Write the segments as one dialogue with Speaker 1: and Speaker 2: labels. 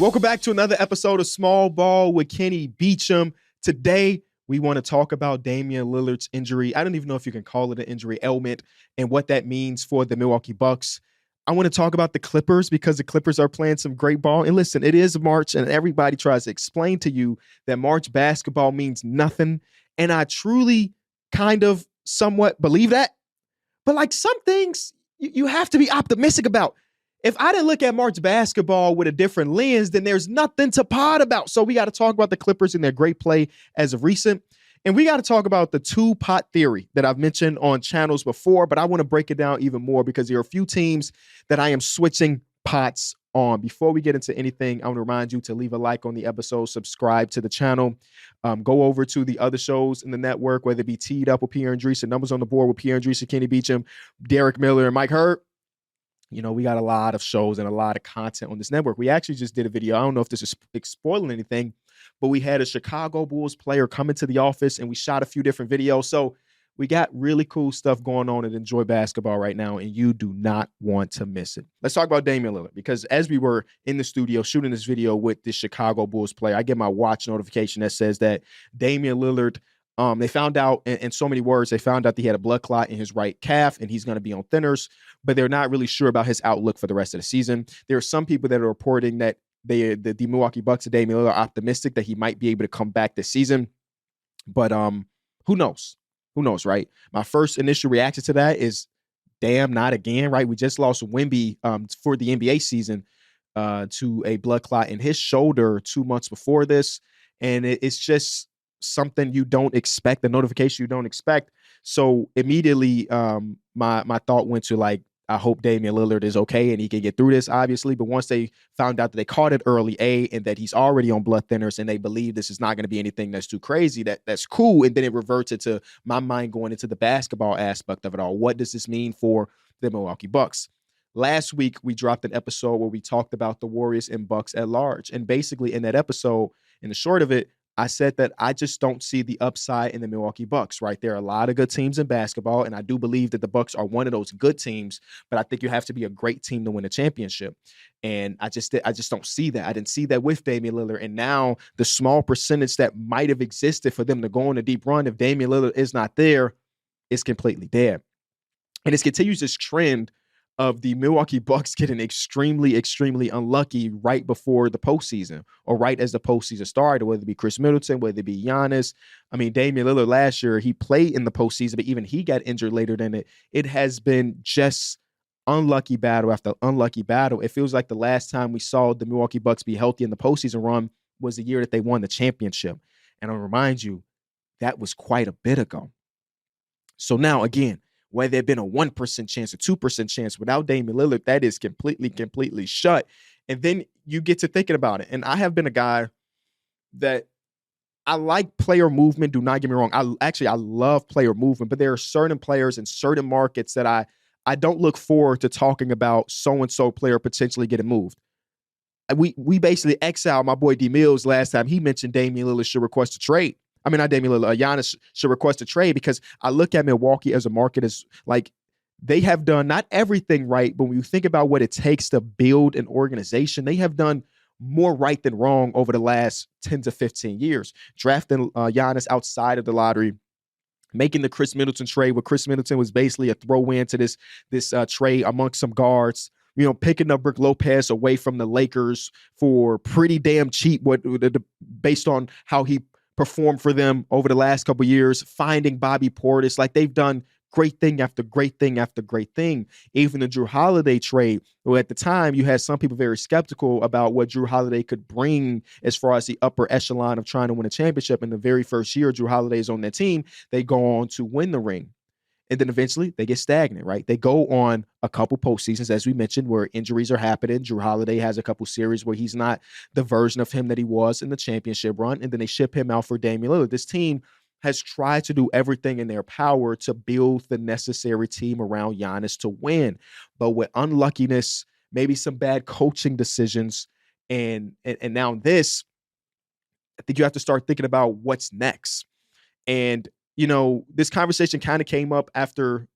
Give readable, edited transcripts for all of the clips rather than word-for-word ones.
Speaker 1: Welcome back to another episode of Small Ball with Kenny Beecham. Today, we want to talk about Damian Lillard's injury. I don't even know if you can call it an injury ailment and what that means for the Milwaukee Bucks. I want to talk about the Clippers because the Clippers are playing some great ball. And listen, it is March, and everybody tries to explain to you that March basketball means nothing. And I truly kind of somewhat believe that. But like some things you have to be optimistic about. If I didn't look at March basketball with a different lens, then there's nothing to pod about. So we got to talk about the Clippers and their great play as of recent. And we got to talk about the two-pot theory that I've mentioned on channels before, but I want to break it down even more because there are a few teams that I am switching pots on. Before we get into anything, I want to remind you to leave a like on the episode, subscribe to the channel, go over to the other shows in the network, whether it be Teed Up with Pierre Andreessen, Numbers on the Board with Pierre Andreessen, Kenny Beecham, Derek Miller, and Mike Hurd. You know, we got a lot of shows and a lot of content on this network. We actually just did a video. I don't know if this is spoiling anything, but we had a Chicago Bulls player come into the office and we shot a few different videos. So we got really cool stuff going on at Enjoy Basketball right now, and you do not want to miss it. Let's talk about Damian Lillard, because as we were in the studio shooting this video with the Chicago Bulls player, I get my watch notification that says that Damian Lillard, they found out, in so many words, they found out that he had a blood clot in his right calf and he's going to be on thinners, but they're not really sure about his outlook for the rest of the season. There are some people that are reporting that the Milwaukee Bucks and Damian Lillard are optimistic that he might be able to come back this season. But who knows? Who knows, right? My first initial reaction to that is, damn, not again, right? We just lost Wemby for the NBA season to a blood clot in his shoulder 2 months before this. And it's just something you don't expect, the notification you don't expect. So immediately my thought went to, like, I hope Damian Lillard is okay and he can get through this, obviously. But once they found out that they caught it early, and that he's already on blood thinners, and they believe this is not going to be anything that's too crazy, that's cool. And then it reverted to my mind going into the basketball aspect of it all. What does this mean for the Milwaukee Bucks? Last week, we dropped an episode where we talked about the Warriors and Bucks at large. And basically in that episode, in the short of it, I said that I just don't see the upside in the Milwaukee Bucks, right? There are a lot of good teams in basketball, and I do believe that the Bucks are one of those good teams, but I think you have to be a great team to win a championship. And I just don't see that. I didn't see that with Damian Lillard. And now the small percentage that might have existed for them to go on a deep run, if Damian Lillard is not there, it's completely dead. And it continues this trend of the Milwaukee Bucks getting extremely, extremely unlucky right before the postseason, or right as the postseason started, whether it be Chris Middleton, whether it be Giannis. I mean, Damian Lillard last year, he played in the postseason, but even he got injured later than it. It has been just unlucky battle after unlucky battle. It feels like the last time we saw the Milwaukee Bucks be healthy in the postseason run was the year that they won the championship. And I'll remind you, that was quite a bit ago. So now, again, whether it been a 1% chance or 2% chance without Damian Lillard, that is completely shut. And then you get to thinking about it. And I have been a guy that I like player movement. Do not get me wrong. I love player movement, but there are certain players in certain markets that I don't look forward to talking about so-and-so player potentially getting moved. We basically exiled my boy D Mills last time. He mentioned Damian Lillard should request a trade. I mean, not Damian Lillard, Giannis should request a trade, because I look at Milwaukee as a market as, like, they have done not everything right, but when you think about what it takes to build an organization, they have done more right than wrong over the last 10 to 15 years. Drafting Giannis outside of the lottery, making the Chris Middleton trade, where Chris Middleton was basically a throw-in to this trade amongst some guards. You know, picking up Brook Lopez away from the Lakers for pretty damn cheap, based on how he performed for them over the last couple of years, finding Bobby Portis. Like, they've done great thing after great thing after great thing. Even the Drew Holiday trade, well, at the time, you had some people very skeptical about what Drew Holiday could bring as far as the upper echelon of trying to win a championship. In the very first year Drew Holiday is on that team, they go on to win the ring. And then eventually they get stagnant, right? They go on a couple postseasons, as we mentioned, where injuries are happening. Drew Holiday has a couple series where he's not the version of him that he was in the championship run. And then they ship him out for Damian Lillard. This team has tried to do everything in their power to build the necessary team around Giannis to win. But with unluckiness, maybe some bad coaching decisions, and now this, I think you have to start thinking about what's next. And you know, this conversation kind of came up after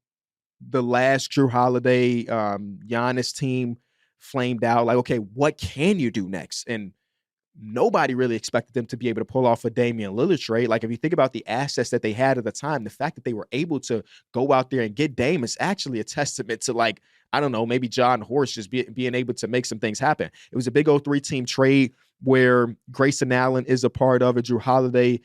Speaker 1: the last Drew Holiday Giannis team flamed out. Like, okay, what can you do next? And nobody really expected them to be able to pull off a Damian Lillard trade. Like, if you think about the assets that they had at the time, the fact that they were able to go out there and get Dame is actually a testament to, like, I don't know, maybe John Horst just being able to make some things happen. It was a big old 3-team trade where Grayson Allen is a part of it, Drew Holiday,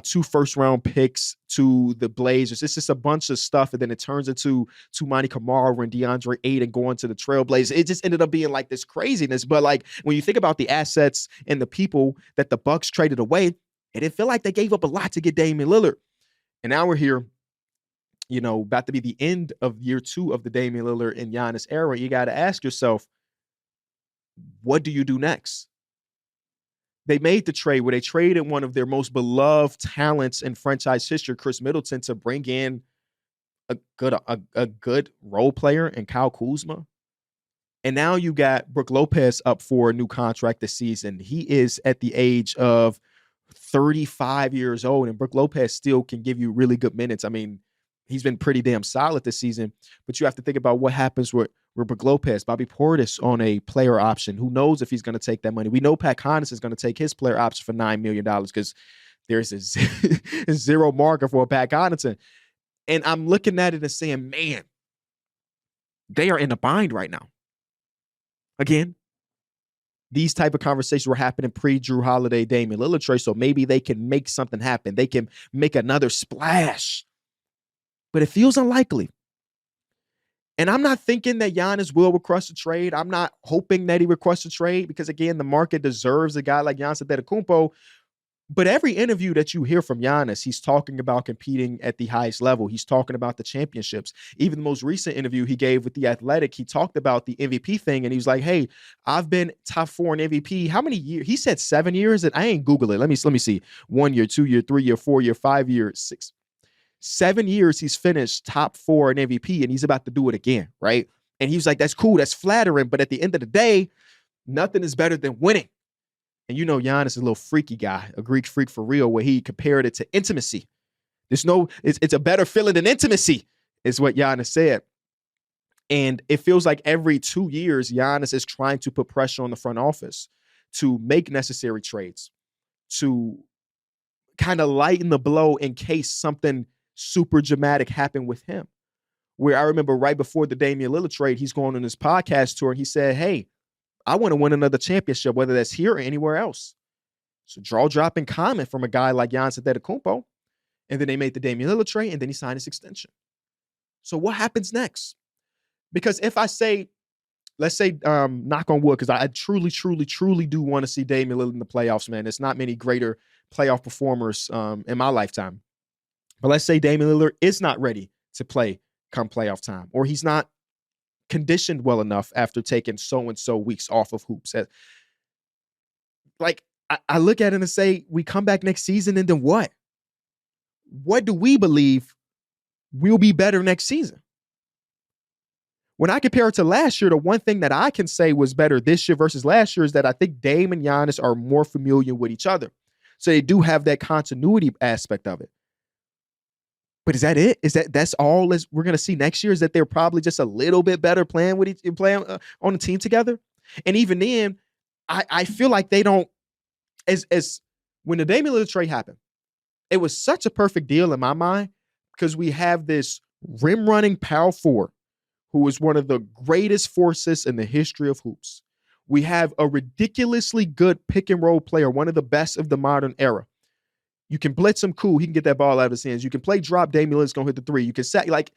Speaker 1: 2 first-round picks to the Blazers. It's just a bunch of stuff, and then it turns into Tumani Kamara and DeAndre Ayton going to the Trailblazers. It just ended up being like this craziness. But like when you think about the assets and the people that the Bucks traded away, it didn't feel like they gave up a lot to get Damian Lillard. And now we're here, about to be the end of year 2 of the Damian Lillard and Giannis era. You got to ask yourself, what do you do next? They made the trade where they traded one of their most beloved talents in franchise history, Chris Middleton, to bring in a good role player in Kyle Kuzma. And now you got Brook Lopez up for a new contract this season. He is at the age of 35 years old, and Brook Lopez still can give you really good minutes. I mean, he's been pretty damn solid this season, but you have to think about what happens with Brook Lopez. Bobby Portis on a player option. Who knows if he's going to take that money? We know Pat Connaughton is going to take his player option for $9 million because there's a zero marker for Pat Connaughton. And I'm looking at it and saying, man, they are in a bind right now. Again, these type of conversations were happening pre-Drew Holiday, Damian Lillard trade, so maybe they can make something happen. They can make another splash. But it feels unlikely. And I'm not thinking that Giannis will request a trade. I'm not hoping that he requests a trade because, again, the market deserves a guy like Giannis Antetokounmpo. But every interview that you hear from Giannis, he's talking about competing at the highest level. He's talking about the championships. Even the most recent interview he gave with The Athletic, he talked about the MVP thing, and he was like, hey, I've been top 4 in MVP. How many years? He said 7 years, and I ain't Google it. Let me see. 1 year, 2 year, 3 year, 4 year, 5 years, 6. 7 years he's finished top 4 in MVP, and he's about to do it again, right? And he was like, that's cool, that's flattering, but at the end of the day, nothing is better than winning. And Giannis is a little freaky guy, a Greek freak for real, where he compared it to intimacy. It's a better feeling than intimacy, is what Giannis said. And it feels like every 2 years, Giannis is trying to put pressure on the front office to make necessary trades, to kind of lighten the blow in case something super dramatic happened with him. Where I remember right before the Damian Lillard trade, he's going on his podcast tour and he said, hey, I want to win another championship, whether that's here or anywhere else. So jaw-dropping comment from a guy like Giannis Antetokounmpo. And then they made the Damian Lillard trade, and then he signed his extension. So what happens next? Because if I say, let's say, knock on wood, because I truly, truly, truly do want to see Damian Lillard in the playoffs, man. There's not many greater playoff performers in my lifetime. But let's say Damian Lillard is not ready to play come playoff time, or he's not conditioned well enough after taking so-and-so weeks off of hoops. Like, I look at it and say, we come back next season, and then what? What do we believe will be better next season? When I compare it to last year, the one thing that I can say was better this year versus last year is that I think Dame and Giannis are more familiar with each other. So they do have that continuity aspect of it. But is that it? That's all as we're going to see next year? Is that they're probably just a little bit better playing on the team together? And even then, I feel like they don't, as when the Damian Lillard trade happened, it was such a perfect deal in my mind because we have this rim running power forward who is one of the greatest forces in the history of hoops. We have a ridiculously good pick and roll player, one of the best of the modern era. You can blitz him, cool. He can get that ball out of his hands. You can play drop. Damian Lillard's going to hit the 3. You can set, like,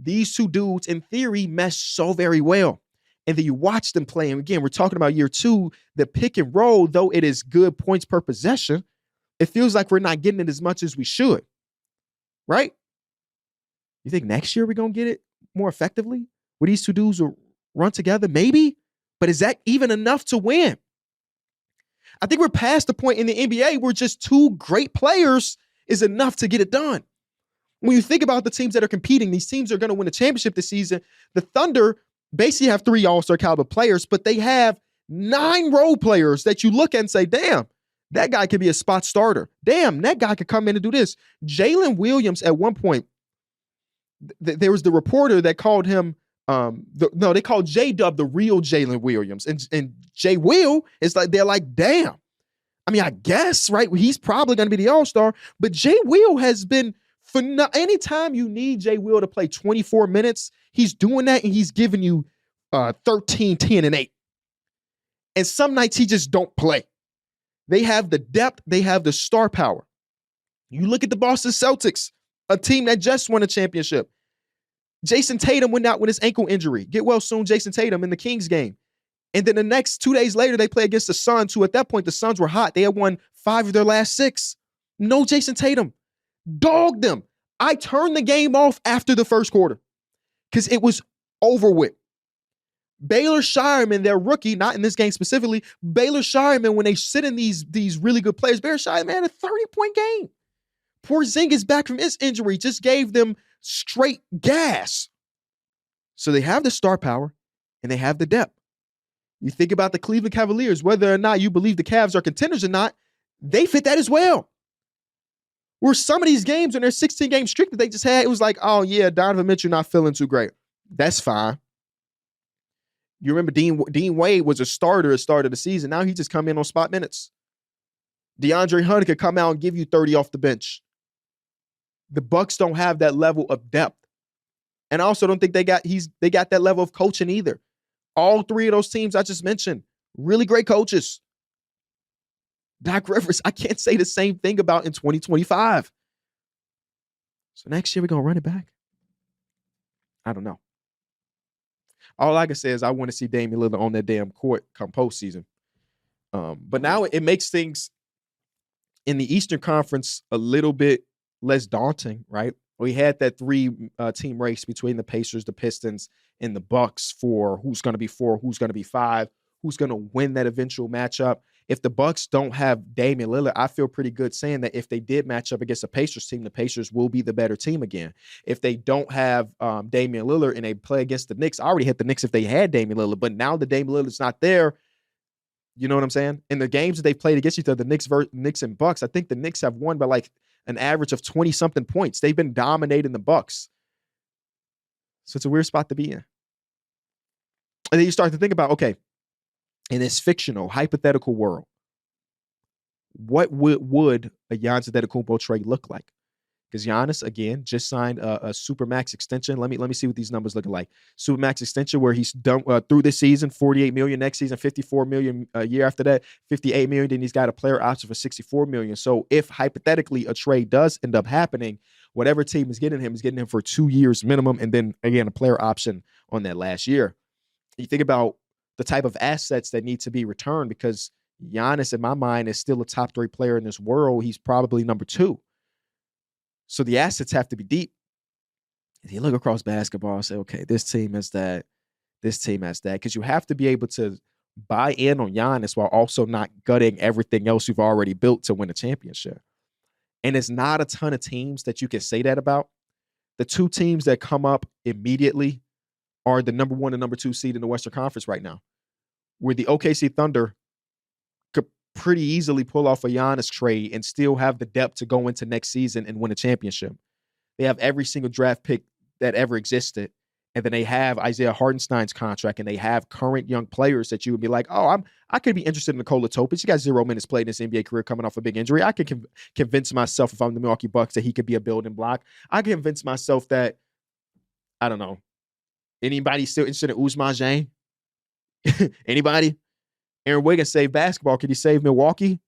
Speaker 1: these two dudes, in theory, mesh so very well. And then you watch them play. And again, we're talking about year 2. The pick and roll, though it is good points per possession, it feels like we're not getting it as much as we should. Right? You think next year we're going to get it more effectively? Where these two dudes will run together? Maybe. But is that even enough to win? I think we're past the point in the NBA where just 2 great players is enough to get it done. When you think about the teams that are competing, these teams are going to win a championship this season. The Thunder basically have 3 all-star caliber players, but they have 9 role players that you look at and say, damn, that guy could be a spot starter. Damn, that guy could come in and do this. Jalen Williams, at one point, there was the reporter that called him No, they call J-Dub the real Jalen Williams. And J Will is like, they're like, damn. I mean, I guess, right? He's probably going to be the all-star, but J Will has been, anytime you need J Will to play 24 minutes, he's doing that, and he's giving you 13, 10, and 8. And some nights he just don't play. They have the depth. They have the star power. You look at the Boston Celtics, a team that just won a championship. Jason Tatum went out with his ankle injury. Get well soon, Jason Tatum, in the Kings game. And then the next 2 days later, they play against the Suns, who at that point, the Suns were hot. They had won 5 of their last 6. No Jason Tatum. Dogged them. I turned the game off after the first quarter because it was over with. Baylor Shireman, their rookie, not in this game specifically, Baylor Shireman, when they sit in these really good players, Baylor Shireman had a 30-point game. Porzingis back from his injury just gave them straight gas. So they have the star power and they have the depth. You think about the Cleveland Cavaliers, whether or not you believe the Cavs are contenders or not, they fit that as well. Where some of these games in their 16-game streak that they just had, it was like, oh yeah, Donovan Mitchell not feeling too great. That's fine. You remember Dean Wade was a starter at the start of the season. Now he just come in on spot minutes. DeAndre Hunter could come out and give you 30 off the bench. The Bucks don't have that level of depth. And I also don't think they got that level of coaching either. All 3 of those teams I just mentioned, really great coaches. Doc Rivers, I can't say the same thing about in 2025. So next year we're going to run it back. I don't know. All I can say is I want to see Damian Lillard on that damn court come postseason. But now it makes things in the Eastern Conference a little bit less daunting, right? We had that 3-team race between the Pacers, the Pistons, and the Bucks for who's going to be 4, who's going to be 5, who's going to win that eventual matchup. If the Bucks don't have Damian Lillard, I feel pretty good saying that if they did match up against a Pacers team, the Pacers will be the better team again. If they don't have Damian Lillard and they play against the Knicks, I already hit the Knicks if they had Damian Lillard, but now that Damian Lillard's not there, you know what I'm saying? In the games that they played against each other, the Knicks and Bucks, I think the Knicks have won by like an average of 20-something points. They've been dominating the Bucks. So it's a weird spot to be in. And then you start to think about, okay, in this fictional, hypothetical world, what would a Giannis Antetokounmpo trade look like? Because Giannis, again, just signed a Supermax extension. Let me see what these numbers look like. Supermax extension where he's done through this season, $48 million next season, $54 million a year after that, $58 million. Then he's got a player option for $64 million. So if hypothetically a trade does end up happening, whatever team is getting him for 2 years minimum, and then again a player option on that last year. You think about the type of assets that need to be returned, because Giannis, in my mind, is still a top 3 player in this world. He's probably number 2. So the assets have to be deep. And you look across basketball and say, okay, this team has that. This team has that. Because you have to be able to buy in on Giannis while also not gutting everything else you've already built to win a championship. And it's not a ton of teams that you can say that about. The 2 teams that come up immediately are the number 1 and number 2 seed in the Western Conference right now, where the OKC Thunder could pretty easily pull off a Giannis trade and still have the depth to go into next season and win a championship. They have every single draft pick that ever existed. And then they have Isaiah Hartenstein's contract, and they have current young players that you would be like, oh, I could be interested in Nikola Topic. He got 0 minutes played in his NBA career coming off a big injury. I could convince myself, if I'm the Milwaukee Bucks, that he could be a building block. I can convince myself that, I don't know, anybody still interested in Ousmane Dieng? Anybody? Aaron Wiggins saved basketball. Could he save Milwaukee?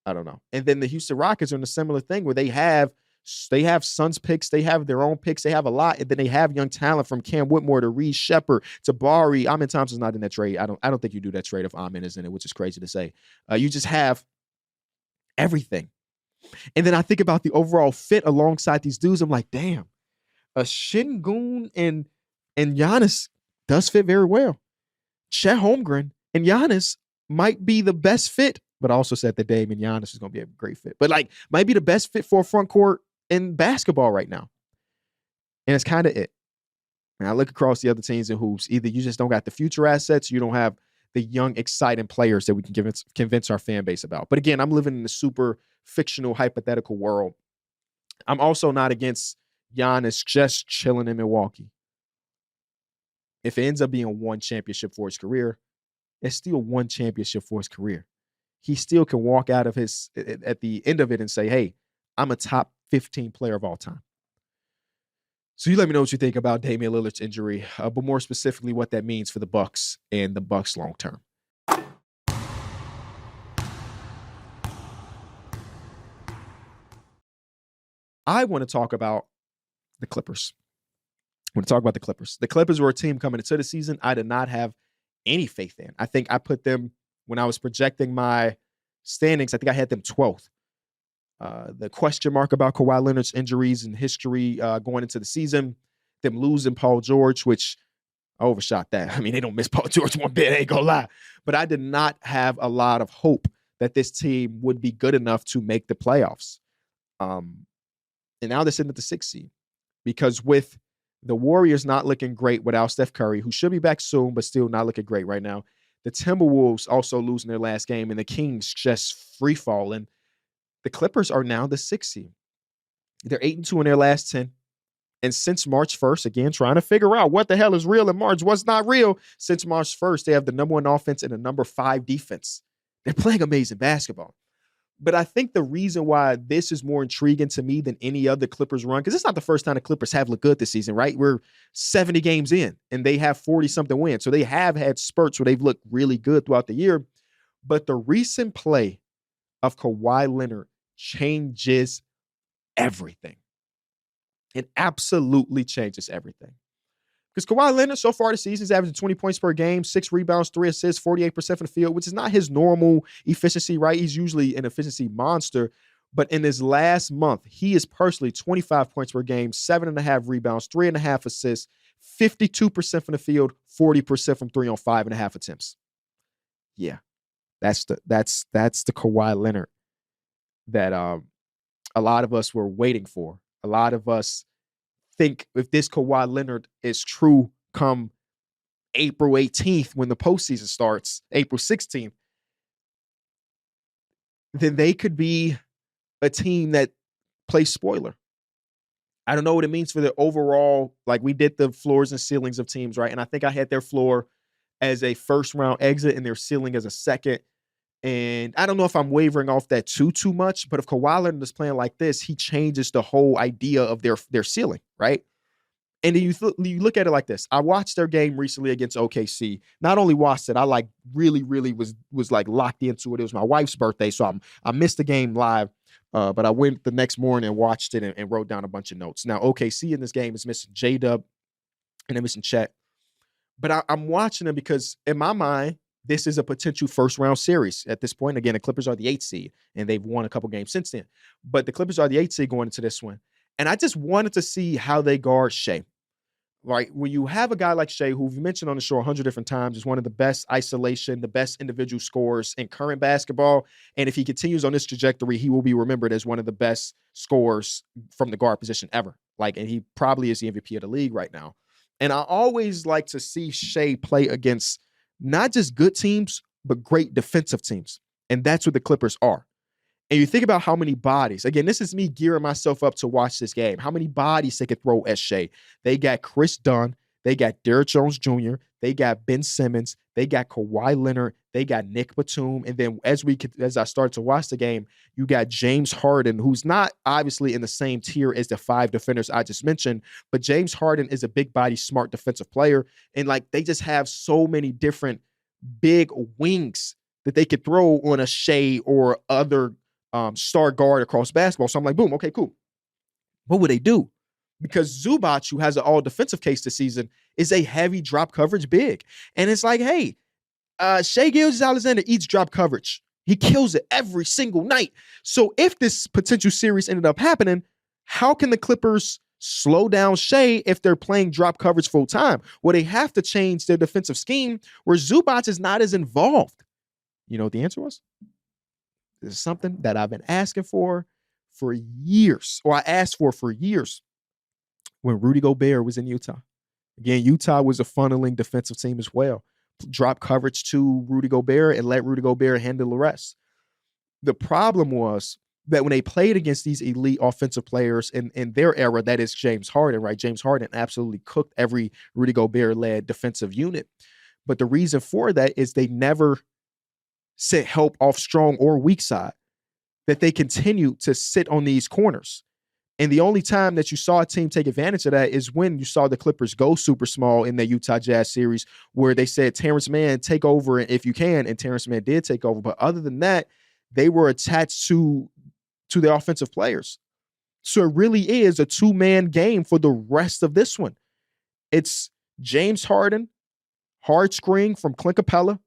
Speaker 1: I don't know. And then the Houston Rockets are in a similar thing where they have Suns picks, they have their own picks, they have a lot, and then they have young talent from Cam Whitmore to Reed Shepard to Bari. Amen Thompson's not in that trade. I don't think you do that trade if Amen is in it, which is crazy to say. You just have everything. And then I think about the overall fit alongside these dudes. I'm like, damn, a Şengün and Giannis does fit very well. Chet Holmgren and Giannis might be the best fit, but I also said that Damian Giannis is going to be a great fit. But like, might be the best fit for a front court in basketball right now. And it's kind of it. And I look across the other teams in hoops. Either you just don't got the future assets, you don't have the young, exciting players that we can convince our fan base about. But again, I'm living in a super fictional, hypothetical world. I'm also not against Giannis just chilling in Milwaukee. If it ends up being one championship for his career, it's still one championship for his career. He still can walk out of his at the end of it and say, hey, I'm a top 15 player of all time. So you let me know what you think about Damian Lillard's injury, but more specifically what that means for the Bucks and the Bucks long term. I want to talk about the Clippers. I want to talk about the Clippers. The Clippers were a team coming into the season I did not have any faith in. I think I put them, when I was projecting my standings, I think I had them 12th. The question mark about Kawhi Leonard's injuries and history going into the season, them losing Paul George, which I overshot that. I mean, they don't miss Paul George one bit, I ain't gonna lie. But I did not have a lot of hope that this team would be good enough to make the playoffs. And now they're sitting at the 6th seed, because with the Warriors not looking great without Steph Curry, who should be back soon, but still not looking great right now. The Timberwolves also losing their last game, and the Kings just free falling. The Clippers are now the 6th seed. They're 8-2 in their last 10. And since March 1st, again, trying to figure out what the hell is real in March, what's not real. Since March 1st, they have the number 1 offense and the number 5 defense. They're playing amazing basketball. But I think the reason why this is more intriguing to me than any other Clippers run, because it's not the first time the Clippers have looked good this season, right? We're 70 games in, and they have 40-something wins. So they have had spurts where they've looked really good throughout the year. But the recent play of Kawhi Leonard changes everything. It absolutely changes everything. Because Kawhi Leonard, so far this season, is averaging 20 points per game, 6 rebounds, 3 assists, 48% from the field, which is not his normal efficiency, right? He's usually an efficiency monster. But in his last month, he is personally 25 points per game, 7.5 rebounds, 3.5 assists, 52% from the field, 40% from 3 on 5.5 attempts. Yeah, that's the Kawhi Leonard that a lot of us were waiting for. A lot of us think if this Kawhi Leonard is true come April 18th when the postseason starts, April 16th, then they could be a team that plays spoiler. I don't know what it means for the overall, like we did the floors and ceilings of teams, right? And I think I had their floor as a first round exit and their ceiling as a second. And I don't know if I'm wavering off that too much, but if Kawhi Leonard is playing like this, he changes the whole idea of their ceiling, right? And then you look at it like this. I watched their game recently against OKC. Not only watched it, I like really was like locked into it. It was my wife's birthday, so I missed the game live. But I went the next morning and watched it and wrote down a bunch of notes. Now, OKC in this game is missing J-Dub and they're missing Chet. But I'm watching them because in my mind, this is a potential first-round series at this point. Again, the Clippers are the 8th seed, and they've won a couple games since then. But the Clippers are the 8th seed going into this one. And I just wanted to see how they guard Shea. Right? When you have a guy like Shea, who we've mentioned on the show 100 different times, is one of the best isolation, the best individual scorers in current basketball. And if he continues on this trajectory, he will be remembered as one of the best scorers from the guard position ever. And he probably is the MVP of the league right now. And I always like to see Shea play against not just good teams, but great defensive teams. And that's what the Clippers are. And you think about how many bodies, again, this is me gearing myself up to watch this game, how many bodies they could throw at Shea. They got Chris Dunn. They got Derrick Jones Jr. They got Ben Simmons. They got Kawhi Leonard. They got Nick Batum. And then as I started to watch the game, you got James Harden, who's not obviously in the same tier as the 5 defenders I just mentioned, but James Harden is a big body, smart defensive player. And they just have so many different big wings that they could throw on a Shea or other star guard across basketball. So I'm like, boom, okay, cool. What would they do? Because Zubac, who has an all-defensive case this season, is a heavy drop coverage big. And it's like, hey, Shai Gilgeous-Alexander eats drop coverage. He kills it every single night. So if this potential series ended up happening, how can the Clippers slow down Shai if they're playing drop coverage full time? Well, they have to change their defensive scheme where Zubac is not as involved. You know what the answer was? This is something that I've been asking for years, or I asked for years when Rudy Gobert was in Utah. Again, Utah was a funneling defensive team as well. Drop coverage to Rudy Gobert and let Rudy Gobert handle the rest. The problem was that when they played against these elite offensive players in their era, that is James Harden, right? James Harden absolutely cooked every Rudy Gobert-led defensive unit. But the reason for that is they never sent help off strong or weak side, that they continue to sit on these corners. And the only time that you saw a team take advantage of that is when you saw the Clippers go super small in the Utah Jazz series, where they said, Terrence Mann, take over if you can. And Terrence Mann did take over. But other than that, they were attached to their offensive players. So it really is a two-man game for the rest of this one. It's James Harden, hard screen from Clint Capella,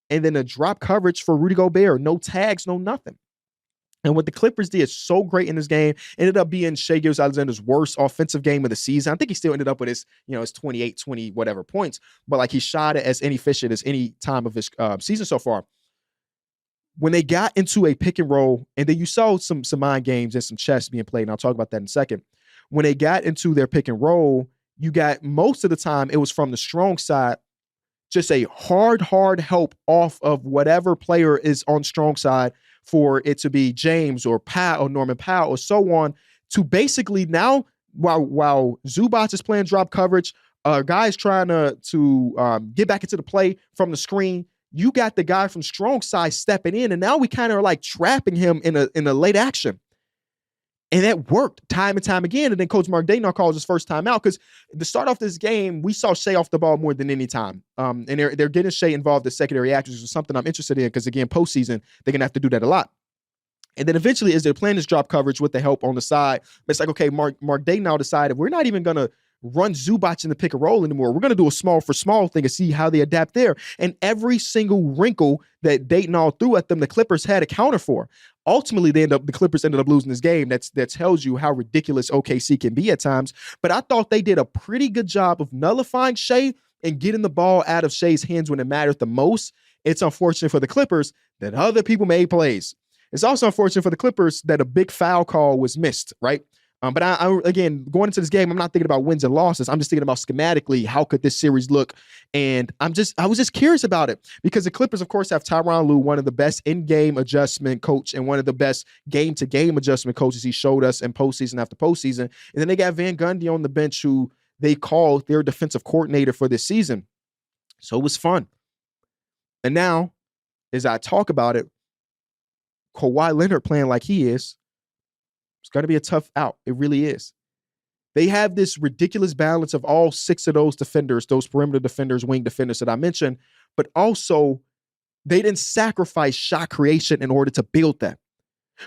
Speaker 1: and then a drop coverage for Rudy Gobert. No tags, no nothing. And what the Clippers did so great in this game ended up being Shai Gilgeous-Alexander's worst offensive game of the season. I think he still ended up with his 28, 20, whatever points, but like he shot it as inefficient as any time of his season so far. When they got into a pick and roll, and then you saw some mind games and some chess being played, and I'll talk about that in a second. When they got into their pick and roll, you got most of the time it was from the strong side, just a hard help off of whatever player is on strong side, for it to be James or Powell or Norman Powell or so on, to basically now, while Zubac is playing drop coverage, guys trying to get back into the play from the screen, you got the guy from strong side stepping in, and now we kind of are like trapping him in a late action. And that worked time and time again. And then Coach Mark Daigneault calls his first time out, because to start off this game, we saw Shai off the ball more than any time. And they're getting Shai involved as secondary actors, which is something I'm interested in, because, again, postseason, they're going to have to do that a lot. And then eventually, as they're playing this drop coverage with the help on the side, it's like, okay, Mark Daigneault decided we're not even going to run Zubac in the pick and roll anymore. We're going to do a small for small thing and see how they adapt there. And every single wrinkle that Daigneault threw at them, the Clippers had a counter for. Ultimately, the Clippers ended up losing this game. That tells you how ridiculous OKC can be at times. But I thought they did a pretty good job of nullifying Shai and getting the ball out of Shai's hands when it mattered the most. It's unfortunate for the Clippers that other people made plays. It's also unfortunate for the Clippers that a big foul call was missed, right? But I again, going into this game, I'm not thinking about wins and losses. I'm just thinking about schematically, how could this series look? And I was just curious about it, because the Clippers, of course, have Tyronn Lue, one of the best in-game adjustment coach and one of the best game-to-game adjustment coaches he showed us in postseason after postseason. And then they got Van Gundy on the bench, who they called their defensive coordinator for this season. So it was fun. And now, as I talk about it, Kawhi Leonard playing like he is, it's going to be a tough out. It really is. They have this ridiculous balance of all six of those defenders, those perimeter defenders, wing defenders that I mentioned, but also they didn't sacrifice shot creation in order to build that.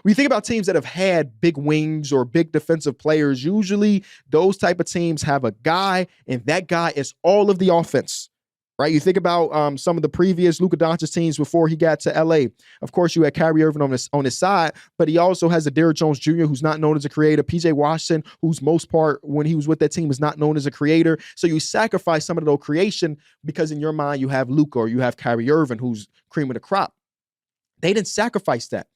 Speaker 1: When you think about teams that have had big wings or big defensive players, usually those type of teams have a guy, and that guy is all of the offense. Right? You think about some of the previous Luka Doncic teams before he got to LA. Of course, you had Kyrie Irving on his side, but he also has a Derrick Jones Jr. who's not known as a creator, PJ Washington, who's most part when he was with that team is not known as a creator. So you sacrifice some of those creation because in your mind you have Luka or you have Kyrie Irving, who's cream of the crop. They didn't sacrifice that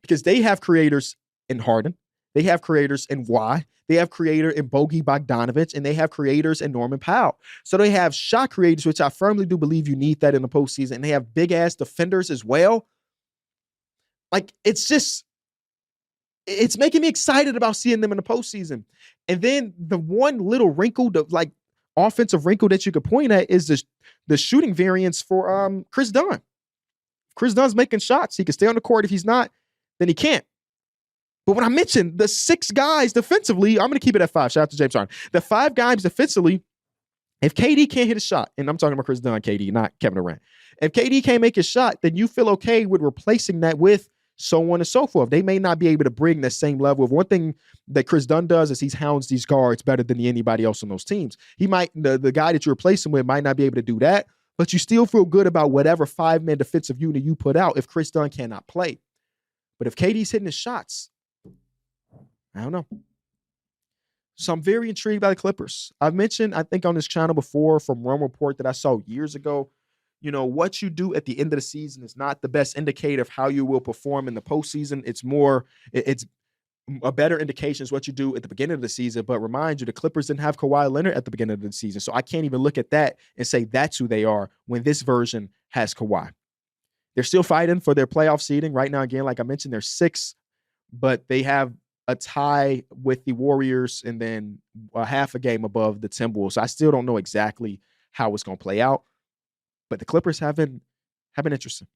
Speaker 1: because they have creators in Harden. They have creators in Y. They have creator in Bogey Bogdanovic, and they have creators in Norman Powell. So they have shot creators, which I firmly do believe you need that in the postseason. And they have big-ass defenders as well. Like, it's making me excited about seeing them in the postseason. And then the one little wrinkle, the offensive wrinkle that you could point at is the shooting variance for Chris Dunn. Chris Dunn's making shots. He can stay on the court. If he's not, then he can't. But when I mentioned the six guys defensively, I'm going to keep it at 5. Shout out to James Harden. The 5 guys defensively, if KD can't hit a shot, and I'm talking about Chris Dunn, KD, not Kevin Durant. If KD can't make a shot, then you feel okay with replacing that with so on and so forth. They may not be able to bring the same level of one thing that Chris Dunn does is he hounds these guards better than anybody else on those teams. He might, the guy that you replace him with might not be able to do that, but you still feel good about whatever 5-man defensive unit you put out if Chris Dunn cannot play. But if KD's hitting his shots, I don't know. So I'm very intrigued by the Clippers. I've mentioned, I think on this channel before from Run Report that I saw years ago, what you do at the end of the season is not the best indicator of how you will perform in the postseason. It's a better indication is what you do at the beginning of the season. But remind you, the Clippers didn't have Kawhi Leonard at the beginning of the season. So I can't even look at that and say that's who they are when this version has Kawhi. They're still fighting for their playoff seeding right now. Again, like I mentioned, they're 6 but they have a tie with the Warriors and then a half a game above the Timberwolves. So I still don't know exactly how it's going to play out, but the Clippers have been interesting.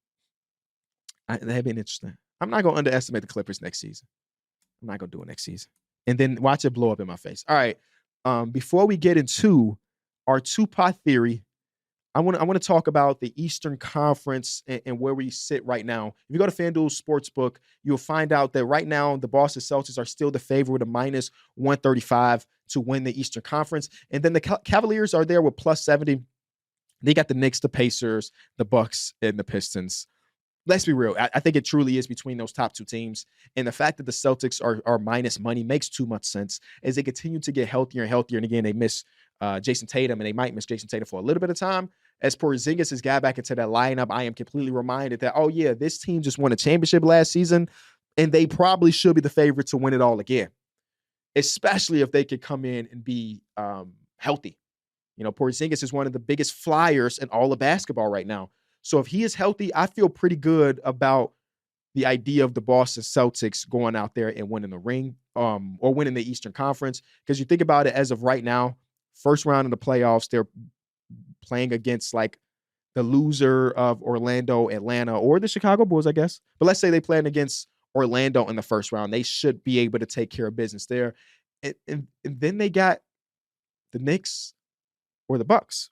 Speaker 1: They have been interesting. I'm not going to underestimate the Clippers next season. I'm not going to do it next season. And then watch it blow up in my face. All right. Before we get into our two-pot theory, I want to talk about the Eastern Conference and where we sit right now. If you go to FanDuel Sportsbook, you'll find out that right now the Boston Celtics are still the favorite with a minus 135 to win the Eastern Conference. And then the Cavaliers are there with plus 70. They got the Knicks, the Pacers, the Bucks, and the Pistons. Let's be real. I think it truly is between those top two teams. And the fact that the Celtics are minus money makes too much sense as they continue to get healthier and healthier. And again, they miss Jason Tatum, and they might miss Jason Tatum for a little bit of time. As Porzingis has got back into that lineup, I am completely reminded that, oh, yeah, this team just won a championship last season, and they probably should be the favorite to win it all again, especially if they could come in and be healthy. You know, Porzingis is one of the biggest flyers in all of basketball right now. So if he is healthy, I feel pretty good about the idea of the Boston Celtics going out there and winning the ring or winning the Eastern Conference. Because you think about it, as of right now, first round of the playoffs, they're playing against like the loser of Orlando, Atlanta, or the Chicago Bulls, I guess. But let's say they playing against Orlando in the first round. They should be able to take care of business there. And then they got the Knicks or the Bucks.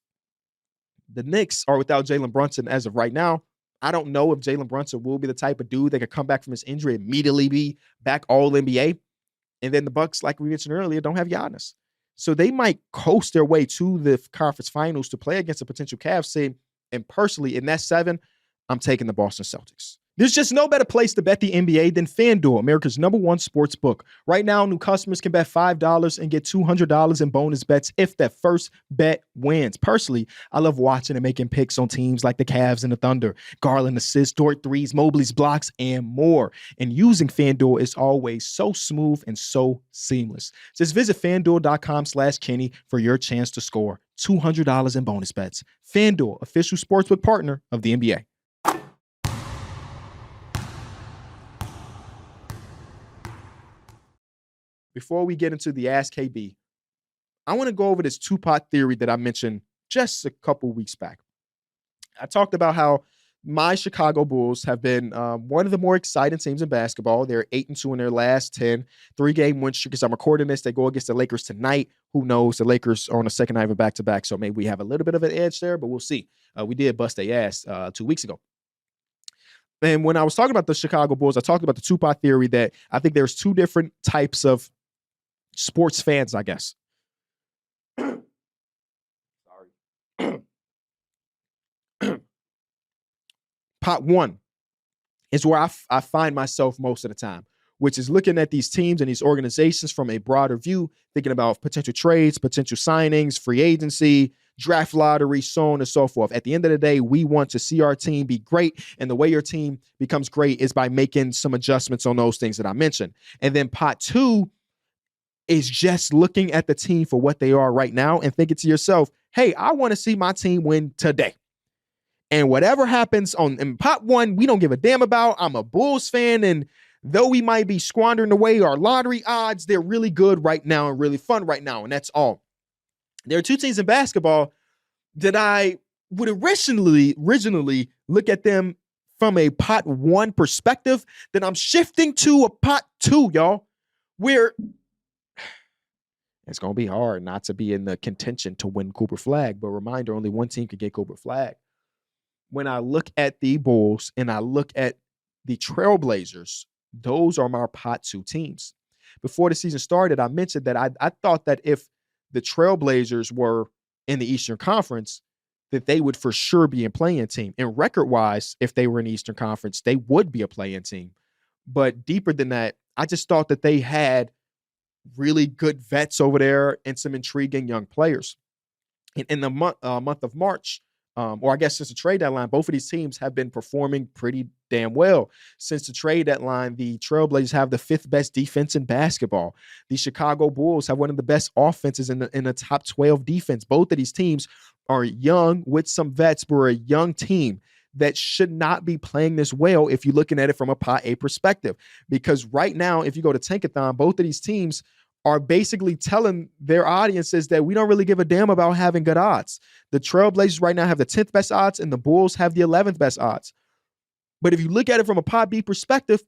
Speaker 1: The Knicks are without Jalen Brunson as of right now. I don't know if Jalen Brunson will be the type of dude that could come back from his injury, immediately be back all NBA. And then the Bucks, like we mentioned earlier, don't have Giannis. So they might coast their way to the conference finals to play against a potential Cavs team. And personally, in that 7, I'm taking the Boston Celtics. There's just no better place to bet the NBA than FanDuel, America's #1 sports book. Right now, new customers can bet $5 and get $200 in bonus bets if that first bet wins. Personally, I love watching and making picks on teams like the Cavs and the Thunder, Garland assists, Dort threes, Mobley's blocks, and more. And using FanDuel is always so smooth and so seamless. Just visit FanDuel.com/Kenny for your chance to score $200 in bonus bets. FanDuel, official sportsbook partner of the NBA. Before we get into the Ask KB, I want to go over this two-pot theory that I mentioned just a couple weeks back. I talked about how my Chicago Bulls have been one of the more exciting teams in basketball. They're 8-2 in their last 10, 3-game win streak. As I'm recording this, they go against the Lakers tonight. Who knows? The Lakers are on the second night of a back-to-back, so maybe we have a little bit of an edge there, but we'll see. We did bust their ass 2 weeks ago. And when I was talking about the Chicago Bulls, I talked about the two-pot theory that I think there's two different types of sports fans, I guess. Sorry. Pot 1 is where I find myself most of the time, which is looking at these teams and these organizations from a broader view, thinking about potential trades, potential signings, free agency, draft lottery, so on and so forth. At the end of the day, we want to see our team be great. And the way your team becomes great is by making some adjustments on those things that I mentioned. And then pot 2 is just looking at the team for what they are right now and thinking to yourself, hey, I want to see my team win today. And whatever happens in pot 1, we don't give a damn about. I'm a Bulls fan, and though we might be squandering away our lottery odds, they're really good right now and really fun right now, and that's all. There are two teams in basketball that I would originally look at them from a pot 1 perspective. Then I'm shifting to a pot 2, y'all, where it's going to be hard not to be in the contention to win Cooper Flag. But reminder, only one team could get Cooper Flag. When I look at the Bulls and I look at the Trailblazers, those are my pot 2 teams. Before the season started, I mentioned that I thought that if the Trailblazers were in the Eastern Conference, that they would for sure be a play-in team. And record-wise, if they were in the Eastern Conference, they would be a play-in team. But deeper than that, I just thought that they had really good vets over there and some intriguing young players. In the month of March, or I guess since the trade deadline, both of these teams have been performing pretty damn well. Since the trade deadline, the Trailblazers have the 5th best defense in basketball. The Chicago Bulls have one of the best offenses in the top 12 defense. Both of these teams are young with some vets. We're a young team. that should not be playing this well if you're looking at it from a Pot A perspective. Because right now, if you go to Tankathon, both of these teams are basically telling their audiences that we don't really give a damn about having good odds. The Trailblazers right now have the 10th best odds, and the Bulls have the 11th best odds. But if you look at it from a Pot B perspective,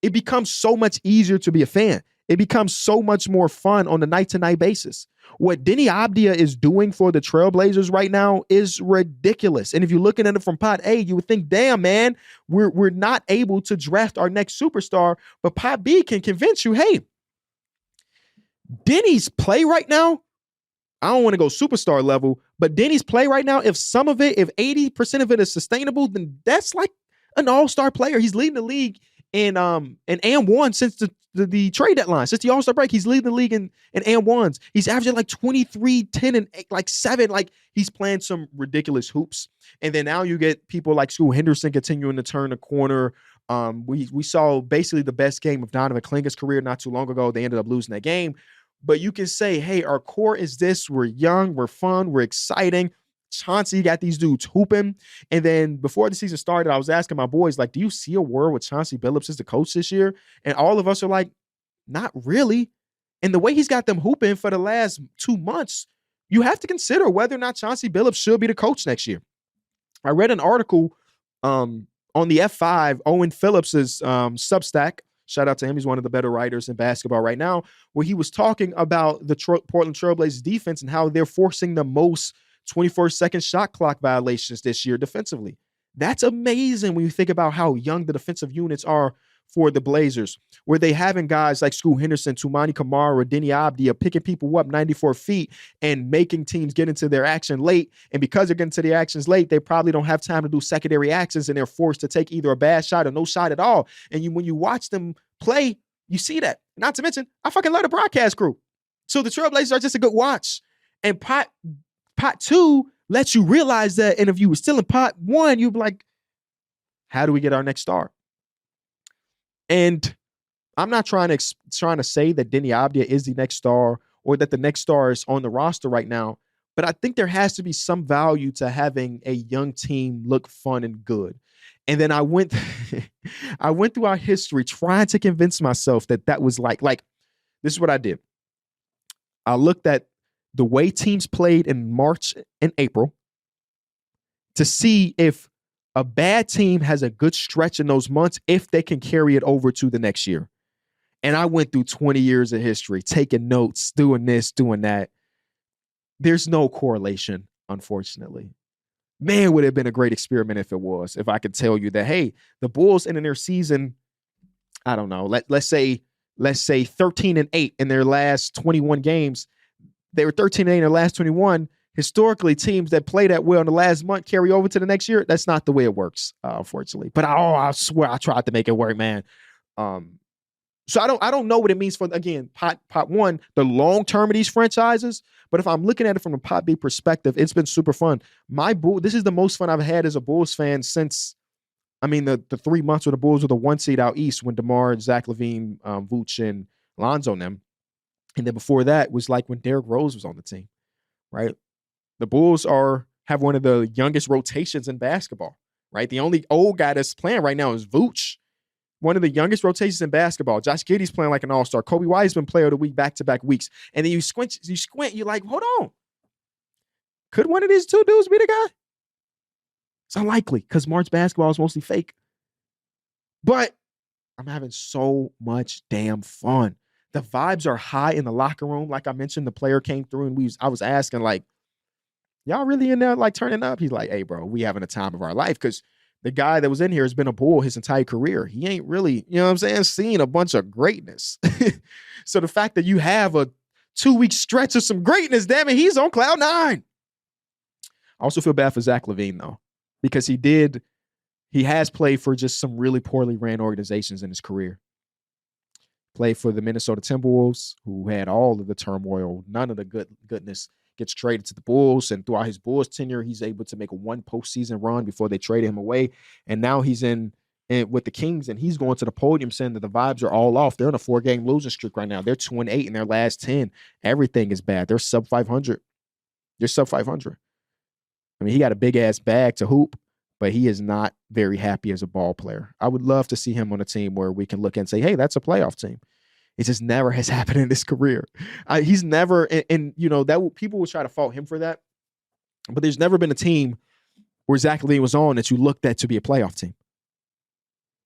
Speaker 1: it becomes so much easier to be a fan. It becomes so much more fun on a night-to-night basis. What Denny Abdia is doing for the Trailblazers right now is ridiculous. And if you're looking at it from Pot A, you would think, damn, man, we're not able to draft our next superstar. But Pot B can convince you, hey, Denny's play right now, I don't want to go superstar level, but Denny's play right now, if some of it, if 80% of it is sustainable, then that's like an all-star player. He's leading the league in and-one since the trade deadline. Since the All-Star break, he's leading the league in and-ones. He's averaging like 23, 10, and 8, like 7. Like, he's playing some ridiculous hoops. And then now you get people like Scoot Henderson continuing to turn the corner. We saw basically the best game of Donovan Klinga's career not too long ago. They ended up losing that game. But you can say, hey, our core is this. We're young, we're fun, we're exciting. Chauncey got these dudes hooping. And then before the season started, I was asking my boys, like, do you see a world with Chauncey Billups as the coach this year? And all of us are like, not really. And the way he's got them hooping for the last 2 months, you have to consider whether or not Chauncey Billups should be the coach next year. I read an article on the F5, Owen Phillips's Substack. Shout out to him. He's one of the better writers in basketball right now, where he was talking about the Portland Trailblazers defense and how they're forcing the most 24-second shot clock violations this year defensively. That's amazing when you think about how young the defensive units are for the Blazers, where they having guys like Scoot Henderson, Toumani Camara, Denny Abdia picking people up 94 feet and making teams get into their action late. And because they're getting to the actions late, they probably don't have time to do secondary actions, and they're forced to take either a bad shot or no shot at all. And when you watch them play, you see that. Not to mention, I fucking love the broadcast crew. So the Trailblazers are just a good watch. And Pot 2 lets you realize that. And if you were still in Pot 1, you'd be like, how do we get our next star? And I'm not trying to say that Denny Abdia is the next star or that the next star is on the roster right now, but I think there has to be some value to having a young team look fun and good. And then I went through our history trying to convince myself that was like this is what I did. I looked at the way teams played in March and April to see if a bad team has a good stretch in those months, if they can carry it over to the next year. And I went through 20 years of history, taking notes, doing this, doing that. There's no correlation, unfortunately. Man, would it have been a great experiment if it was, if I could tell you that, hey, the Bulls ended their season, I don't know, let's say 13-8 in their last 21 games. They were 13-8 in their last 21. Historically, teams that play that well in the last month carry over to the next year. That's not the way it works, unfortunately. But I swear I tried to make it work, man. So I don't know what it means for, again, pot 1, the long term of these franchises. But if I'm looking at it from a Pot B perspective, it's been super fun. This is the most fun I've had as a Bulls fan since, the 3 months where the Bulls were the 1 seed out east when DeMar, Zach LaVine, Vooch, and Lonzo and them. And then before that was like when Derrick Rose was on the team, right? The Bulls have one of the youngest rotations in basketball, right? The only old guy that's playing right now is Vooch. One of the youngest rotations in basketball. Josh Giddey's playing like an all-star. Kobe Wiseman player of the week, back-to-back weeks. And then you squint, you're like, hold on. Could one of these two dudes be the guy? It's unlikely because March basketball is mostly fake. But I'm having so much damn fun. The vibes are high in the locker room. Like I mentioned, the player came through and I was asking, like, y'all really in there, like, turning up? He's like, hey, bro, we having a time of our life, because the guy that was in here has been a Bull his entire career. He ain't really, you know what I'm saying, seen a bunch of greatness. So the fact that you have a 2-week stretch of some greatness, damn it, he's on cloud 9. I also feel bad for Zach LaVine, though, because he has played for just some really poorly ran organizations in his career. Played for the Minnesota Timberwolves, who had all of the turmoil, none of the goodness. Gets traded to the Bulls, and throughout his Bulls tenure, he's able to make a 1 postseason run before they traded him away. And now he's in with the Kings, and he's going to the podium saying that the vibes are all off. They're on a 4-game losing streak right now. They're 2-8 in their last 10. Everything is bad. They're sub 500. They're sub 500. I mean, he got a big ass bag to hoop. but he is not very happy as a ball player. I would love to see him on a team where we can look and say, hey, that's a playoff team. It just never has happened in his career. He's never, and people will try to fault him for that, but there's never been a team where Zach LaVine was on that you looked at to be a playoff team.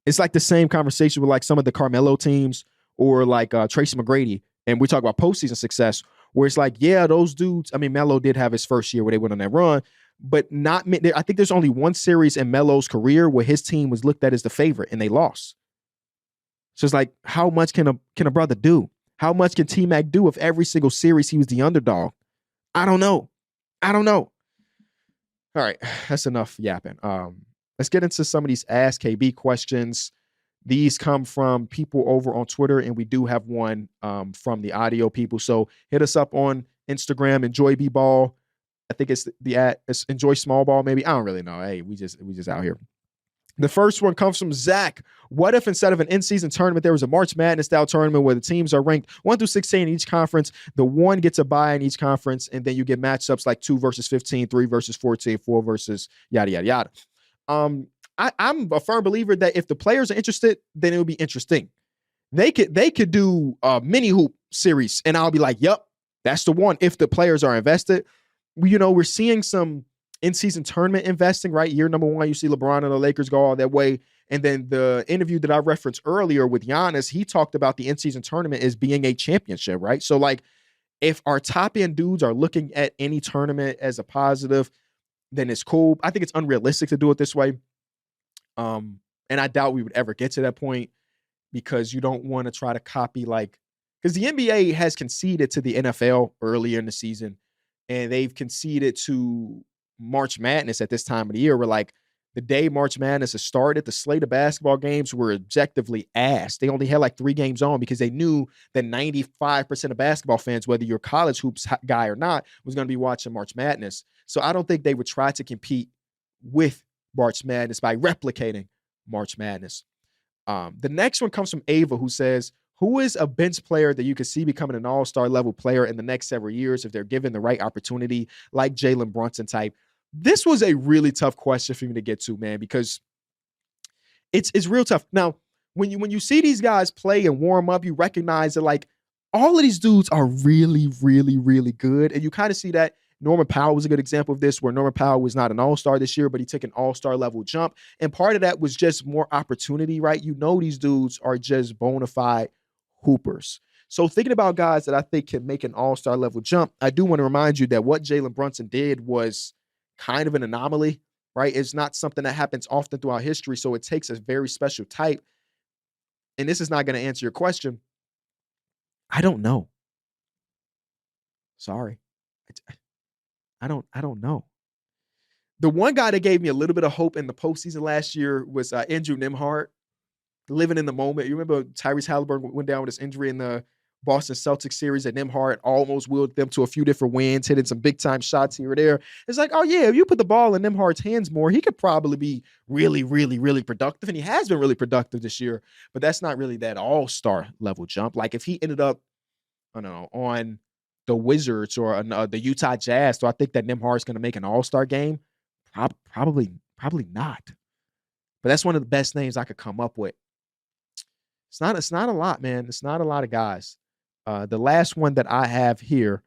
Speaker 1: It's like the same conversation with like some of the Carmelo teams or like Tracy McGrady, and we talk about postseason success, where it's like, yeah, those dudes. I mean, Melo did have his first year where they went on that run, but not. I think there's only one series in Melo's career where his team was looked at as the favorite and they lost. So it's like, how much can a brother do? How much can T-Mac do if every single series he was the underdog? I don't know. All right, that's enough yapping. Let's get into some of these Ask KB questions. These come from people over on Twitter, and we do have one from the audio people. So hit us up on Instagram, Enjoy B-Ball. I think it's it's Enjoy Small Ball, maybe. I don't really know. Hey, we just out here. The first one comes from Zach. What if instead of an in-season tournament, there was a March Madness-style tournament where the teams are ranked 1 through 16 in each conference, the one gets a bye in each conference, and then you get matchups like 2 versus 15, 3 versus 14, 4 versus yada, yada, yada. I'm a firm believer that if the players are interested, then it would be interesting. They could do a mini hoop series, and I'll be like, yep, that's the one. If the players are invested, we're seeing some in-season tournament investing, right? Year number 1, you see LeBron and the Lakers go all that way. And then the interview that I referenced earlier with Giannis, he talked about the in-season tournament as being a championship, right? So like, if our top-end dudes are looking at any tournament as a positive, then it's cool. I think it's unrealistic to do it this way. And I doubt we would ever get to that point, because you don't want to try to copy because the NBA has conceded to the NFL earlier in the season, and they've conceded to March Madness at this time of the year, where like the day March Madness has started, the slate of basketball games were objectively ass. They only had like 3 games on because they knew that 95% of basketball fans, whether you're a college hoops guy or not, was going to be watching March Madness. So I don't think they would try to compete with March Madness by replicating March Madness. The next one comes from Ava, who says, who is a bench player that you could see becoming an all-star level player in the next several years if they're given the right opportunity, like Jalen Brunson type? This was a really tough question for me to get to, man, because it's real tough. Now, when you see these guys play and warm up, you recognize that like all of these dudes are really, really, really good. And you kind of see that. Norman Powell was a good example of this, where Norman Powell was not an all-star this year, but he took an all-star level jump. And part of that was just more opportunity, right? These dudes are just bona fide hoopers. So thinking about guys that I think can make an all-star level jump, I do want to remind you that what Jalen Brunson did was kind of an anomaly, right? It's not something that happens often throughout history. So it takes a very special type. And this is not going to answer your question. I don't know. Sorry. I don't know. The one guy that gave me a little bit of hope in the postseason last year was Andrew Nembhard, living in the moment. You remember Tyrese Halliburton went down with his injury in the Boston Celtics series, and Nembhard almost willed them to a few different wins, hitting some big-time shots here or there. It's like, oh, yeah, if you put the ball in Nembhard's hands more, he could probably be really, really, really productive, and he has been really productive this year, but that's not really that all-star level jump. Like, if he ended up, I don't know, on the Wizards or the Utah Jazz, so I think that Nembhard is going to make an all-star game? Probably not. But that's one of the best names I could come up with. It's not a lot, man. It's not a lot of guys. The last one that I have here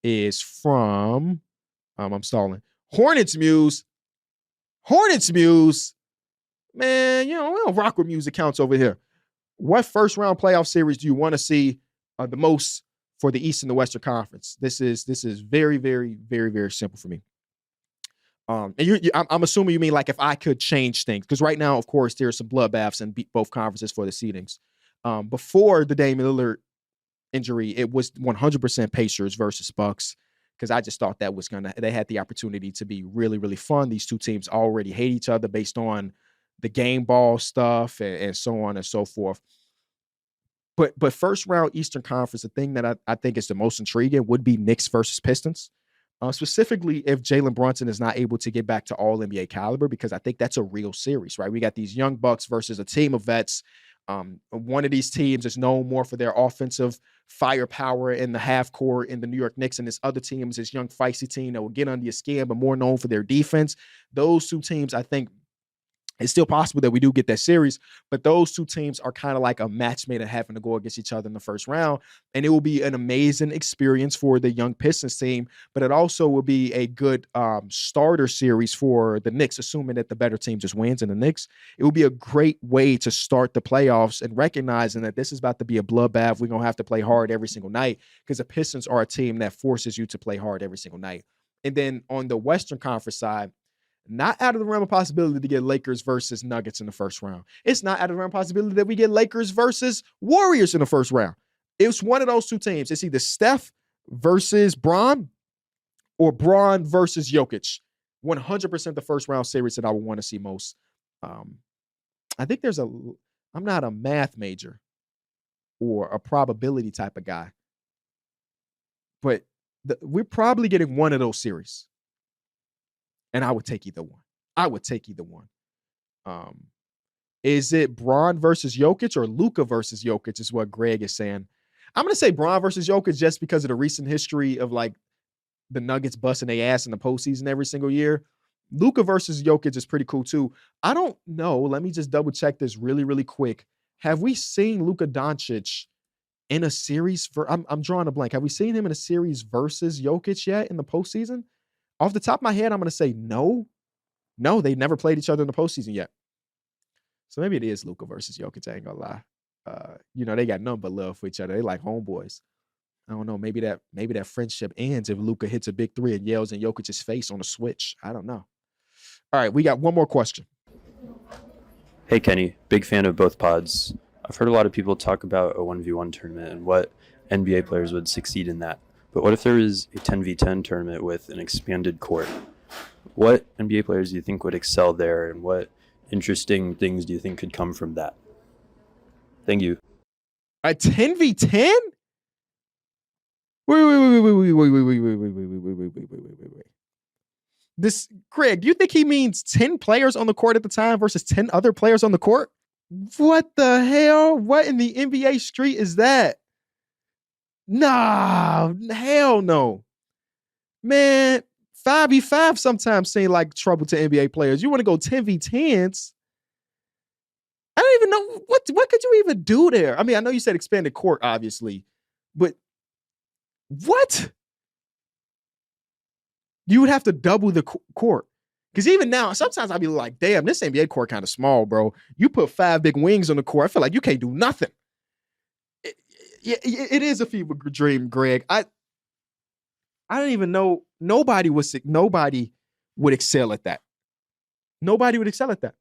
Speaker 1: is from, I'm stalling, Hornets Muse. Man, we don't rock with Muse accounts over here. What first round playoff series do you want to see the most for the East and the Western Conference? This is very, very, very, very simple for me. And I'm assuming you mean like if I could change things, because right now, of course, there's some bloodbaths in both conferences for the seedings. Before the Damian Lillard injury, it was 100% Pacers versus Bucks, because I just thought that was they had the opportunity to be really, really fun. These two teams already hate each other based on the game ball stuff and so on and so forth. But first round Eastern Conference, the thing that I think is the most intriguing would be Knicks versus Pistons. Specifically, if Jalen Brunson is not able to get back to all NBA caliber, because I think that's a real series, right? We got these young Bucks versus a team of vets. One of these teams is known more for their offensive firepower in the half court in the New York Knicks, and this other team is this young feisty team that will get under your skin, but more known for their defense. Those two teams, I think, it's still possible that we do get that series, but those two teams are kind of like a match made of having to go against each other in the first round. And it will be an amazing experience for the young Pistons team, but it also will be a good starter series for the Knicks, assuming that the better team just wins in the Knicks. It will be a great way to start the playoffs and recognizing that this is about to be a bloodbath. We're going to have to play hard every single night because the Pistons are a team that forces you to play hard every single night. And then on the Western Conference side, not out of the realm of possibility to get Lakers versus Nuggets in the first round. It's not out of the realm of possibility that we get Lakers versus Warriors in the first round. It's one of those two teams. It's either Steph versus Bron or Bron versus Jokic. 100% the first round series that I would want to see most. I think I'm not a math major or a probability type of guy, but we're probably getting one of those series. And I would take either one. Is it Bron versus Jokic or Luka versus Jokic is what Greg is saying. I'm going to say Bron versus Jokic just because of the recent history of like the Nuggets busting their ass in the postseason every single year. Luka versus Jokic is pretty cool too. I don't know. Let me just double check this really, really quick. Have we seen Luka Doncic in a series I'm drawing a blank. Have we seen him in a series versus Jokic yet in the postseason? Off the top of my head, I'm going to say no. No, they never played each other in the postseason yet. So maybe it is Luka versus Jokic. I ain't going to lie. They got nothing but love for each other. They like homeboys. I don't know. Maybe that friendship ends if Luka hits a big three and yells in Jokic's face on a switch. I don't know. All right, we got one more question.
Speaker 2: Hey, Kenny. Big fan of both pods. I've heard a lot of people talk about a 1v1 tournament and what NBA players would succeed in that. But what if there is a 10v10 tournament with an expanded court? What NBA players do you think would excel there, and what interesting things do you think could come from that? Thank you.
Speaker 1: A 10v10? Wait. This, Greg, do you think he means 10 players on the court at the time versus 10 other players on the court? What the hell? What in the NBA street is that? Nah, hell no. Man, 5v5 sometimes seem like trouble to NBA players. You want to go 10v10s? I don't even know. What could you even do there? I mean, I know you said expanded court, obviously, but what? You would have to double the court. Because even now, sometimes I'd be like, damn, this NBA court kind of small, bro. You put 5 big wings on the court, I feel like you can't do nothing. It is a fever dream, Greg. I don't even know. Nobody would excel at that. Nobody would excel at that.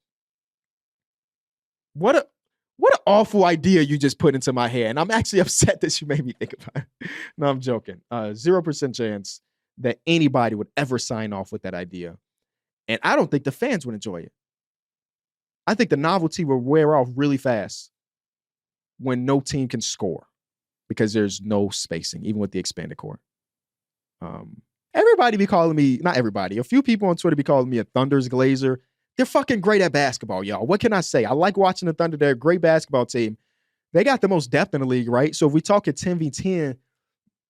Speaker 1: What an awful idea you just put into my head. And I'm actually upset that you made me think about it. No, I'm joking. 0% chance that anybody would ever sign off with that idea. And I don't think the fans would enjoy it. I think the novelty will wear off really fast when no team can score because there's no spacing, even with the expanded court. Everybody be calling me, not everybody, a few people on Twitter be calling me a Thunder's Glazer. They're fucking great at basketball, y'all. What can I say? I like watching the Thunder. They're a great basketball team. They got the most depth in the league, right? So if we talk at 10v10,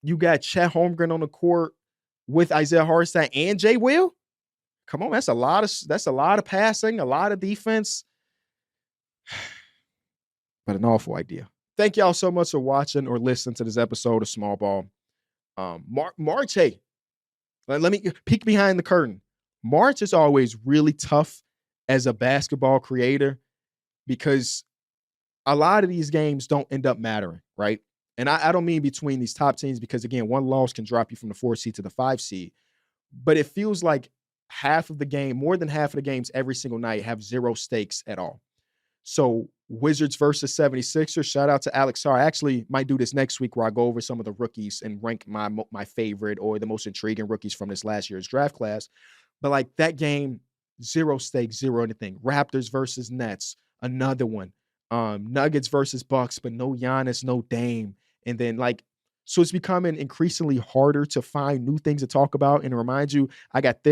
Speaker 1: you got Chet Holmgren on the court with Isaiah Hartenstein and Jay Will. Come on, that's a lot of passing, a lot of defense. But an awful idea. Thank y'all so much for watching or listening to this episode of Small Ball. March, hey, let me peek behind the curtain. March is always really tough as a basketball creator because a lot of these games don't end up mattering, right? And I don't mean between these top teams because, again, one loss can drop you from the 4 seed to the 5 seed. But it feels like more than half of the games every single night have zero stakes at all. So Wizards versus 76ers, shout out to Alex Sarr. I actually might do this next week where I go over some of the rookies and rank my favorite or the most intriguing rookies from this last year's draft class. But like that game, zero stakes, zero anything. Raptors versus Nets, another one. Nuggets versus Bucks, but no Giannis, no Dame. And then so it's becoming increasingly harder to find new things to talk about. And to remind you, I got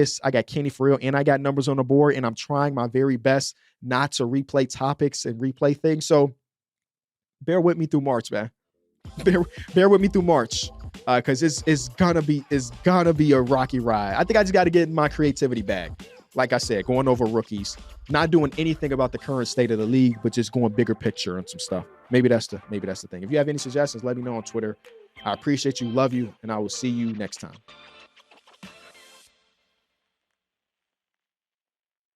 Speaker 1: Kenny for real, and I got numbers on the board, and I'm trying my very best not to replay topics and replay things. So bear with me through March, man. Bear with me through March, because it's gonna be a rocky ride. I think I just got to get my creativity back. Like I said, going over rookies, not doing anything about the current state of the league, but just going bigger picture and some stuff. Maybe that's the thing. If you have any suggestions, let me know on Twitter. I appreciate you, love you, and I will see you next time.